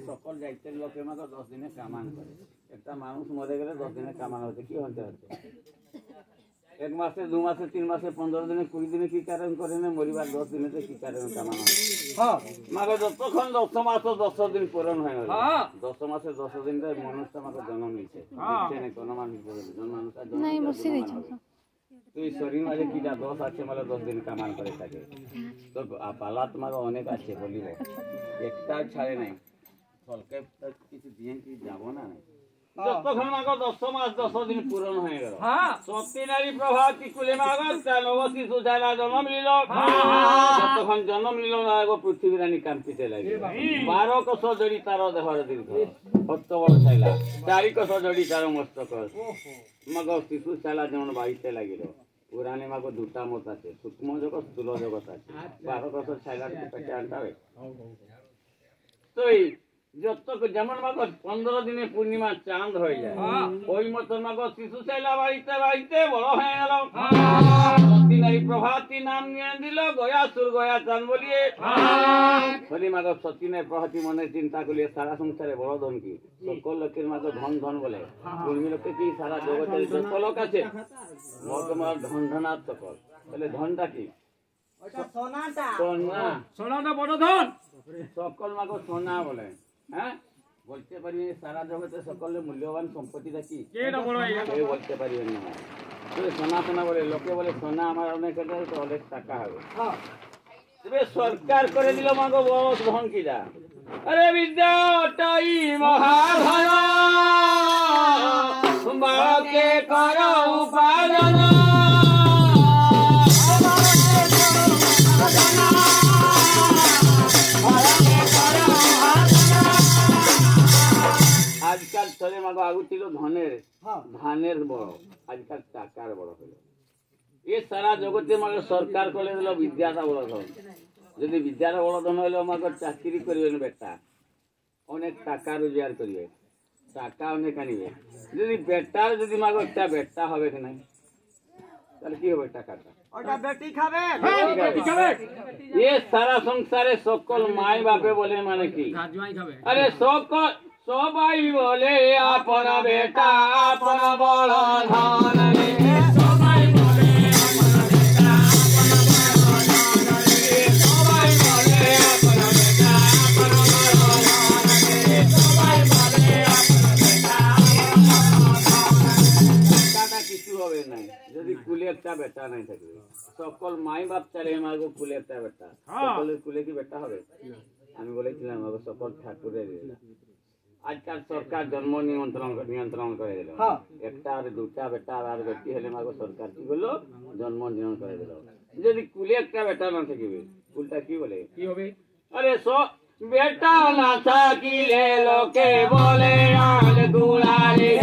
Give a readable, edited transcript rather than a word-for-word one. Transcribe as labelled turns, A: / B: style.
A: সকল দায়িত্বের লোকে মাত্র 10 দিনে কামান করে। একটা মানুষ মরে গেলে 10 দিনে কামান হচ্ছে কি হতে হচ্ছে 1 মাসে 2 মাসে 3 মাসে 15 দিনে 20 দিনে কি কারণ করে না মরিবার 10 দিনে কি কারণ কামান মাকে যতক্ষণ 10 মাস 10 দিন পূরণ হয় 10 মাসে 10 দিন মানুষটা আমাকে জন্ম নিচ্ছে কোনো মানুষ তুই শরীর মাঝে কিটা দোষ আছে মানে 10 দিন কামান করে থাকে তো পালা তোমার অনেক আছে বলিব একটা ছাড়ে নাই ফলকে কিছু দিয়ে কি যাব না যতক্ষণ মাগো 10 মাস 10 দিন পূরণ হয়ে গেল সত্যি নারী প্রভাতী কুলে মাগো নবতী সুজালা জন্ম নিল যতক্ষণ জন্ম নিল না গো পৃথিবী রানী কাঁপিতে লাগিল 12 কোষ জড়ি তার দেহর দীর্ঘ কত বড় ছাইলা 4 কোষ জড়ি তার মস্তক মাগো শিশু ছাইলা যেমন বাড়িতে লাগিল পুরাণে মাগো দুটা মত আছে সূক্ষ্ম জগৎ স্থূল জগৎ আছে 12 কোষ ছাইলার পেটে আনটাবে তো যত যেমন মাগো 15 দিনে পূর্ণিমা চাঁদ হয়ে যায় ওই মতন মাগো শিশু ছাইলা বাড়িতে বাড়িতে বড় হয়ে গেল সতী নারী প্রভাতী নাম নিয়ে দিল গয়া সুর গয়া চাঁদ বলিয়ে বলি মাগো সতী নারী প্রভাতী মনে চিন্তা করলে সারা সংসারে বড় ধন কি সকল লোকের মাগো ধন ধন বলে কর্মী লোকে কি সারা জগতের যত লোক আছে তোমার ধন ধনার সকল তাহলে ধনটা কি সোনাটা বড় ধন সকল মাগো সোনা বলে হ্যাঁ বলতে পারি সারা জগতে সকলের মূল্যবান সম্পত্তিটা কি বলতে পারিবেন না সোনা সোনা বলে লোকে বলে সোনা আমার অনেক অনেক টাকা হবে সরকার করে দিল মাগো বড় ধন কিরা আরে বিদ্যাটাই মহাধন বাকে কর উপার্জন আজকাল চলে মাগো আগু ছিল ধনের ধানের বড় আজকাল টাকার বড় হলো এ সারা জগতে মাগো সরকার করে দিল বিদ্যাটা বড় ধন যদি বিদ্যাটা বড় ধন হইলো মাগো চাকরি করবেন বেটা অনেক টাকা রোজগার করবে টাকা অনেক আনিবে যদি বেটার যদি মাগো একটা বেটা হবে কি নাই তাহলে কি হবে টাকাটা ওটা বেটি খাবে এ সারা সংসারে সকল মাই বাপে বলে মানে কি আরে সকল সবাই বলে আপন বেটা আপন বড় ধন রে সবাই বলে আপন বেটা আপন বড় ধন রে সবাই বলে আপন বেটা আপন বড় ধন রে সবাই বলে আপন বেটা আপন টাকা কিছু হবে না যদি কুলে একটা বেটা নাই থাকে সকল মাই বাপ চালে মাগো কুলে একটা বেটা সকলের কুলে কি বেটা হবে আমি বলেছিলাম মাগো সকল ঠাকুরের আজকাল সরকার জন্ম নিয়ন্ত্রণ করে দিল একটা আর দুটা বেটা আর বেটি হলে মাগো সরকার কি বললো জন্ম নিয়ন্ত্রণ করে দিল যদি কুলে একটা বেটা না থাকিবে কুলটা কি বলে কি হবে আরে বেটা না থাকিলে লোকে বলে আল গুড়ারে